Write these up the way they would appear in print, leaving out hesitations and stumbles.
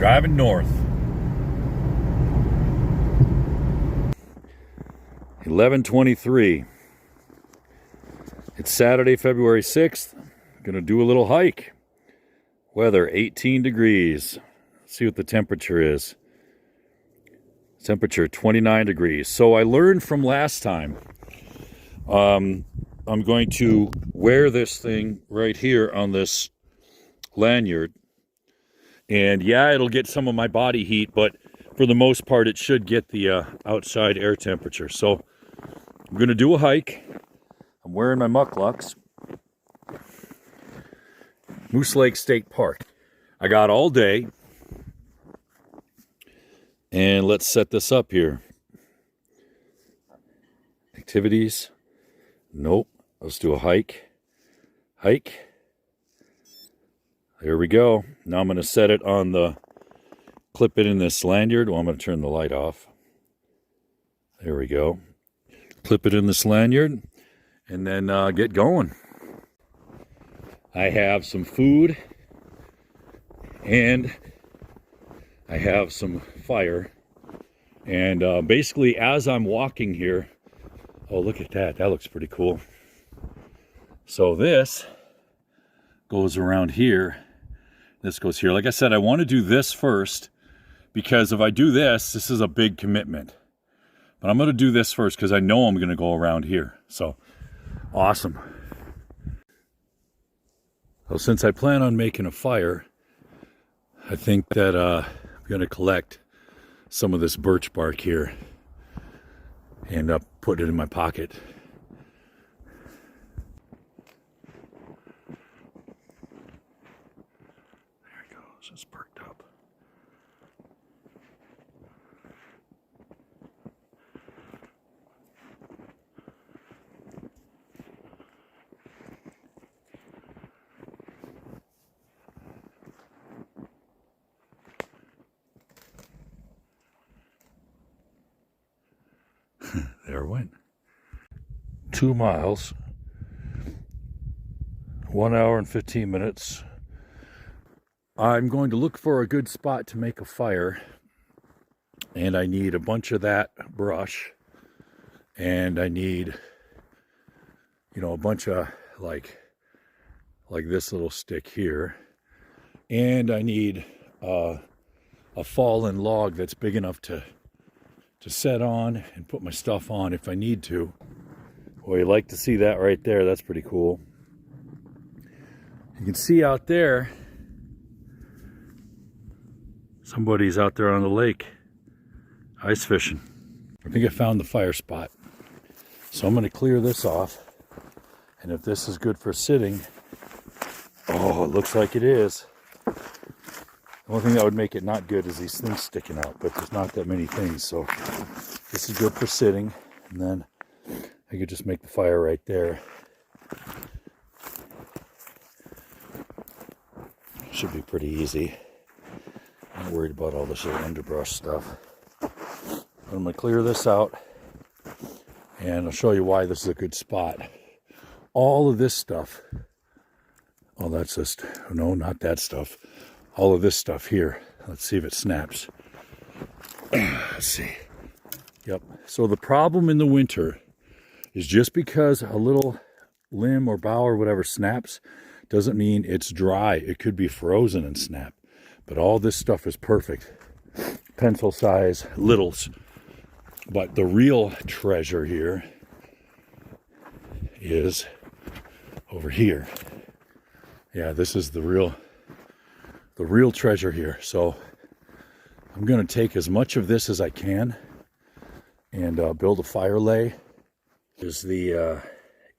Driving north. 11:23. It's Saturday, February 6th. Gonna do a little hike. Weather 18 degrees. Let's see what the temperature is. Temperature 29 degrees. So I learned from last time. I'm going to wear this thing right here on this lanyard. And yeah, it'll get some of my body heat, but for the most part, it should get the outside air temperature. So I'm going to do a hike. I'm wearing my mukluks. Moose Lake State Park. I got all day. And let's set this up here. Activities. Nope. Let's do a hike. Hike. There we go. Now I'm going to set it on the, clip it in this lanyard. Well, I'm going to turn the light off. There we go. Clip it in this lanyard and then get going. I have some food and I have some fire. And basically as I'm walking here, oh, look at that. That looks pretty cool. So this goes around here. This goes here. Like I said, I want to do this first because if I do this, this is a big commitment. But I'm going to do this first because I know I'm going to go around here. So, awesome. So since I plan on making a fire, I think that I'm going to collect some of this birch bark here and put it in my pocket. It's perked up. There it went. 2 miles, 1 hour and 15 minutes. I'm going to look for a good spot to make a fire, and I need a bunch of that brush, and I need, you know, a bunch of like this little stick here, and I need a fallen log that's big enough to set on and put my stuff on if I need to. Well, you like to see that right there. That's pretty cool. You can see out there, somebody's out there on the lake, ice fishing. I think I found the fire spot. So I'm going to clear this off. And if this is good for sitting, oh, it looks like it is. The only thing that would make it not good is these things sticking out, but there's not that many things. So this is good for sitting. And then I could just make the fire right there. Should be pretty easy. Not worried about all this little underbrush stuff. But I'm going to clear this out and I'll show you why this is a good spot. All of this stuff, oh, that's just, no, not that stuff. All of this stuff here. Let's see if it snaps. Let's see. Yep. So the problem in the winter is just because a little limb or bough or whatever snaps doesn't mean it's dry. It could be frozen and snap. But all this stuff is perfect. Pencil size, littles. But the real treasure here is over here. Yeah, this is the real treasure here. So I'm going to take as much of this as I can and build a fire lay. Here's the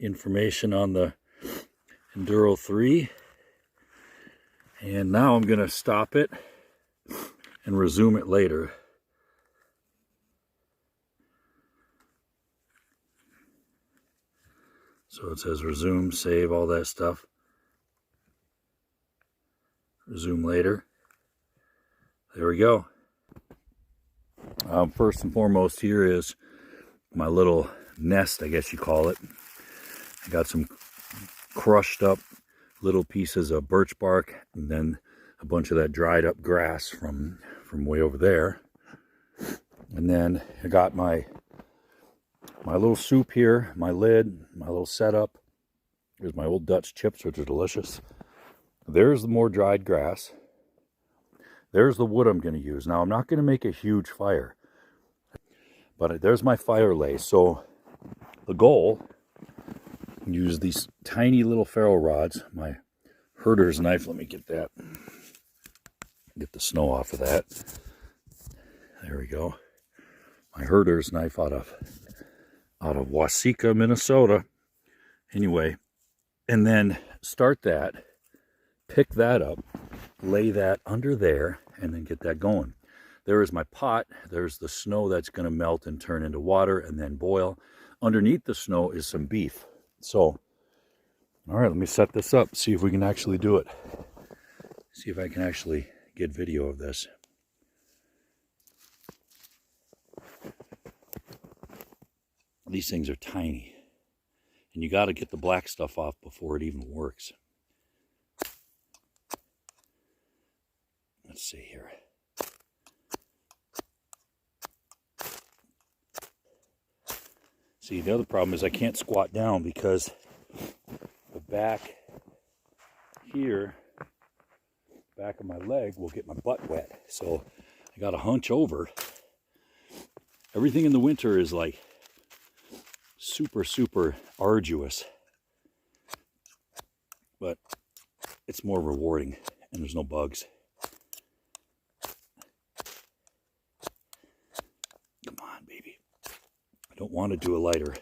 information on the Enduro 3. And now I'm going to stop it and resume it later. So it says resume, save, all that stuff. Resume later. There we go. First and foremost here is my little nest, I guess you call it. I got some crushed up little pieces of birch bark, and then a bunch of that dried up grass from way over there. And then I got my little soup here, my lid, my little setup. Here's my old Dutch chips, which are delicious. There's the more dried grass. There's the wood I'm going to use. Now, I'm not going to make a huge fire, but there's my fire lay. So the goal, use these tiny little ferro rods, my herder's knife. Let me get that, get the snow off of that. There we go. My herder's knife out of Waseca, Minnesota. Anyway, and then start that, pick that up, lay that under there, and then get that going. There is my pot. There's the snow that's going to melt and turn into water and then boil. Underneath the snow is some beef. So, all right, let me set this up, see if we can actually do it. See if I can actually get video of this. These things are tiny, and you got to get the black stuff off before it even works. Let's see here. See, the other problem is I can't squat down because the back here, back of my leg will get my butt wet. So I got to hunch over. Everything in the winter is like super arduous, but it's more rewarding and there's no bugs. Come on, baby. I don't want to do a lighter.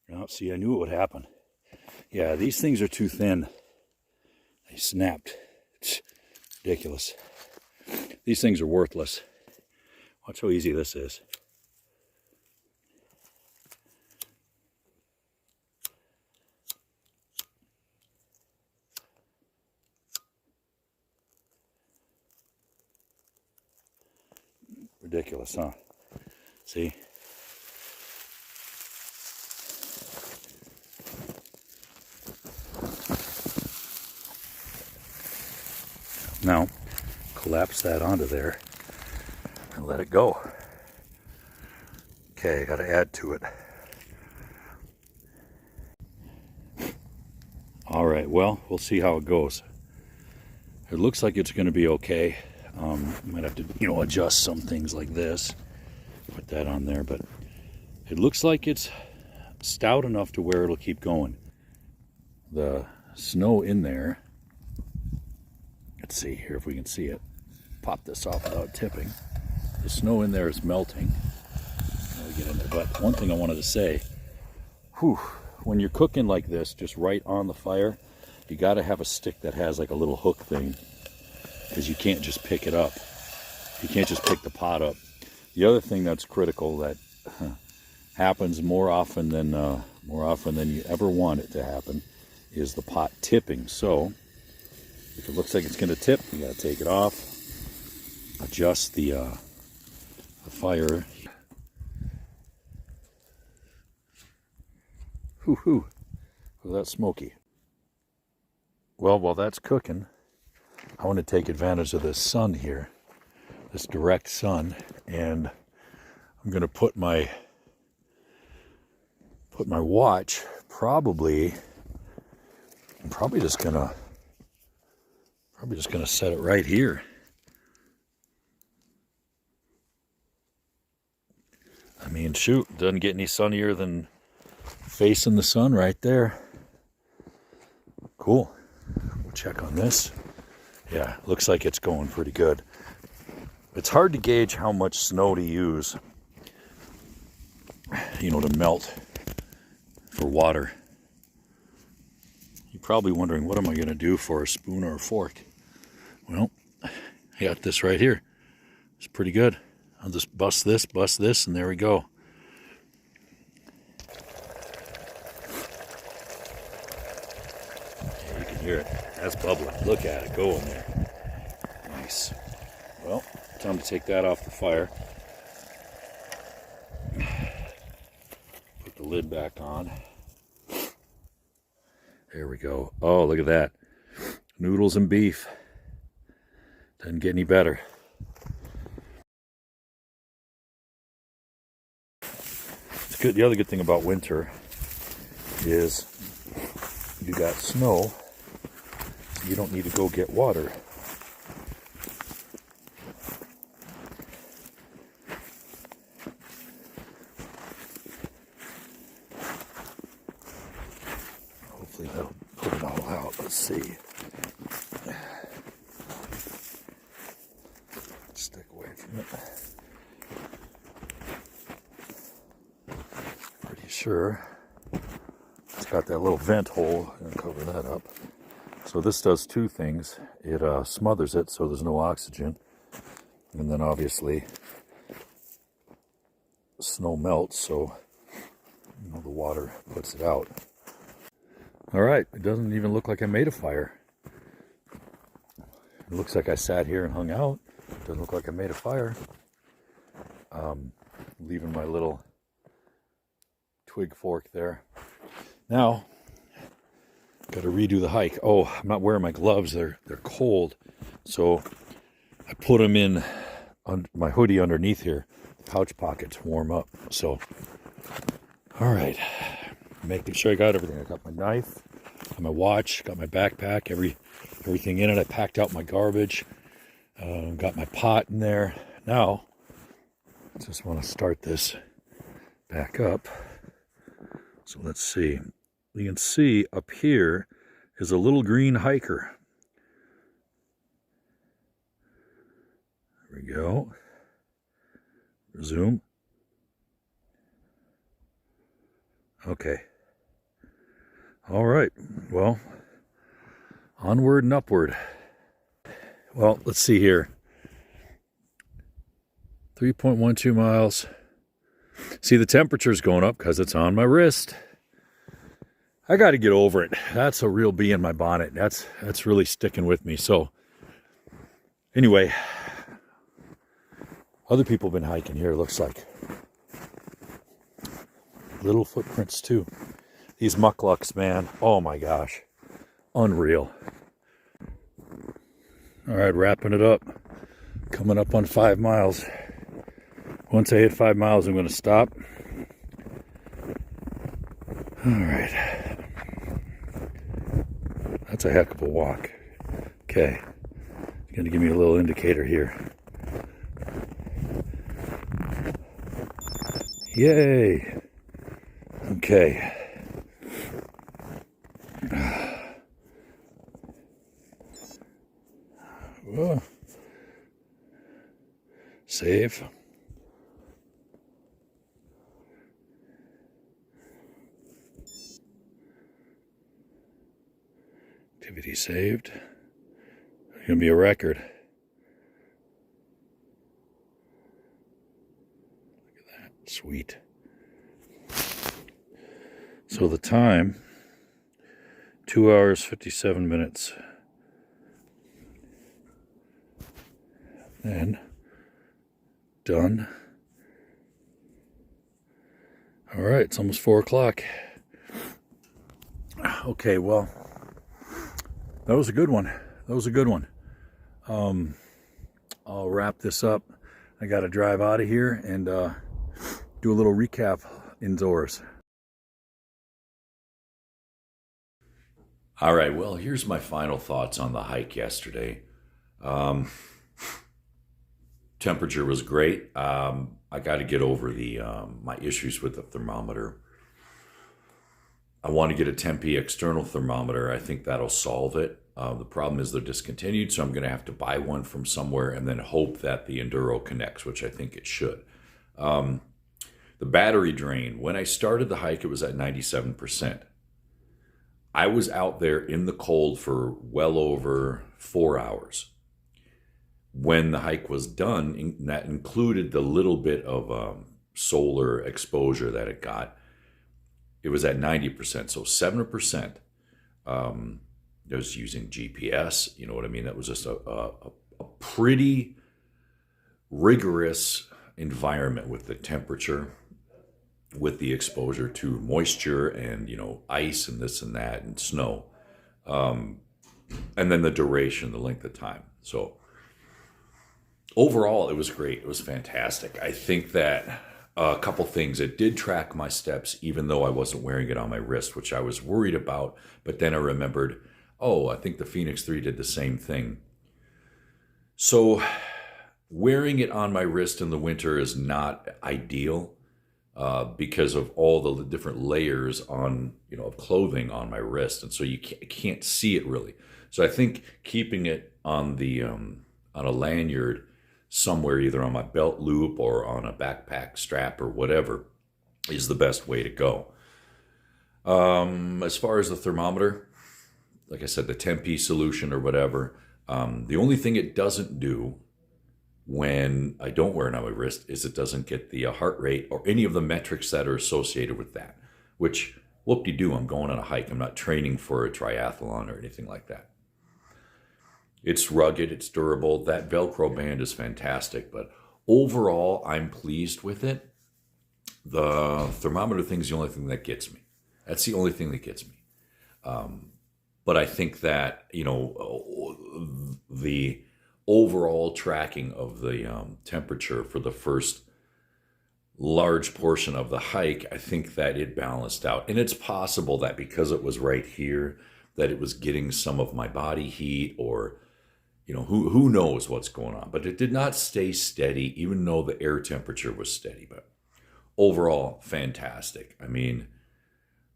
Now, see, I knew it would happen. Yeah, these things are too thin. They snapped. It's ridiculous. These things are worthless. Watch how easy this is. Ridiculous, huh? See? Now, collapse that onto there and let it go. Okay, I got to add to it. All right, well, we'll see how it goes. It looks like it's going to be okay. Might have to, adjust some things like this. Put that on there, but it looks like it's stout enough to where it'll keep going. The snow in there. Let's see here if we can see it. Pop this off without tipping. The snow in there is melting. I'll get in there. But one thing I wanted to say, when you're cooking like this, just right on the fire, you got to have a stick that has like a little hook thing, because you can't just pick it up. You can't just pick the pot up. The other thing that's critical that happens more often than you ever want it to happen is the pot tipping. So if it looks like it's going to tip, you got to take it off, adjust the fire. Well, that's smoky. Well, while that's cooking, I want to take advantage of this sun here, this direct sun, and I'm going to put my watch I'm probably just gonna set it right here. I mean, shoot, doesn't get any sunnier than facing the sun right there. Cool. We'll check on this. Yeah, looks like it's going pretty good. It's hard to gauge how much snow to use, to melt for water. You're probably wondering, what am I going to do for a spoon or a fork? Well, I got this right here. It's pretty good. I'll just bust this, and there we go. Yeah, you can hear it. That's bubbling. Look at it going there. Nice. Well, time to take that off the fire. Put the lid back on. There we go. Oh, look at that. Noodles and beef. Doesn't get any better. It's good. The other good thing about winter is you got snow, you don't need to go get water. Hopefully that'll put it all out. Let's see. Stick away from it. Pretty sure it's got that little vent hole. I'm gonna cover that up. So this does two things. It smothers it so there's no oxygen, and then obviously snow melts, so the water puts it out. All right, it doesn't even look like I made a fire. It looks like I sat here and hung out. It doesn't look like I made a fire. Leaving my little twig fork there. Now, got to redo the hike. Oh, I'm not wearing my gloves. They're cold. So I put them in my hoodie underneath here. Pouch pockets warm up. So, all right. Making sure I got everything. I got my knife, got my watch, got my backpack, everything in it. I packed out my garbage. Got my pot in there. Now, I just want to start this back up. So let's see. You can see up here is a little green hiker. There we go. Resume. Okay. All right. Well, onward and upward. Well, let's see here. 3.12 miles. See, the temperature's going up because it's on my wrist. I got to get over it. That's a real bee in my bonnet. That's really sticking with me. So, anyway, other people have been hiking here, looks like. Little footprints, too. These mukluks, man. Oh, my gosh. Unreal. All right, wrapping it up. Coming up on 5 miles. Once I hit 5 miles, I'm going to stop. All right. That's a heck of a walk. Okay. It's going to give me a little indicator here. Yay. Okay. Whoa. Save. Activity saved. It's going to be a record. Look at that. Sweet. So the time, 2 hours, 57 minutes. And done. All right, it's almost 4 o'clock. Okay, well, that was a good one. That was a good one. I'll wrap this up. I got to drive out of here and do a little recap indoors. All right, well, here's my final thoughts on the hike yesterday. Temperature was great. I got to get over my issues with the thermometer. I want to get a Tempe external thermometer. I think that'll solve it. The problem is they're discontinued, so I'm going to have to buy one from somewhere and then hope that the Enduro connects, which I think it should. The battery drain, when I started the hike, it was at 97%. I was out there in the cold for well over 4 hours. When the hike was done, that included the little bit of solar exposure that it got, it was at 90%. So 7%. I was using GPS, you know what I mean? That was just a pretty rigorous environment with the temperature. with the exposure to moisture and, ice and this and that and snow. And then the duration, the length of time. So overall, it was great. It was fantastic. I think that a couple things, it did track my steps, even though I wasn't wearing it on my wrist, which I was worried about. But then I remembered, oh, I think the Phoenix 3 did the same thing. So wearing it on my wrist in the winter is not ideal because of all the different layers on, of clothing on my wrist. And so you can't see it really. So I think keeping it on a lanyard somewhere, either on my belt loop or on a backpack strap or whatever, is the best way to go. As far as the thermometer, like I said, the Tempe solution or whatever, the only thing it doesn't do when I don't wear it on my wrist is it doesn't get the heart rate or any of the metrics that are associated with that, which whoop-de-doo, I'm going on a hike. I'm not training for a triathlon or anything like that. It's rugged, it's durable. That Velcro band is fantastic, but overall, I'm pleased with it. The thermometer thing is the only thing that gets me. That's the only thing that gets me. But I think that, the overall tracking of the temperature for the first large portion of the hike, I think that it balanced out. And it's possible that because it was right here, that it was getting some of my body heat, or who knows what's going on. But it did not stay steady, even though the air temperature was steady. But overall, fantastic. I mean,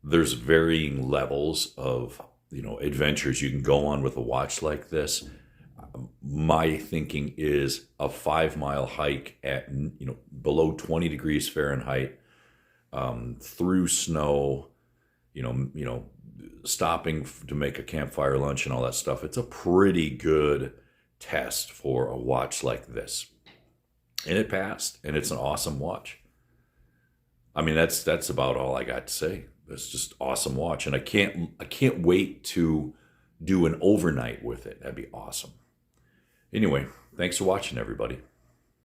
there's varying levels of adventures you can go on with a watch like this. My thinking is a 5-mile hike at below 20 degrees Fahrenheit, through snow, stopping to make a campfire lunch and all that stuff. It's a pretty good test for a watch like this, and it passed. And it's an awesome watch. I mean, that's about all I got to say. It's just awesome watch, and I can't wait to do an overnight with it. That'd be awesome. Anyway, thanks for watching, everybody.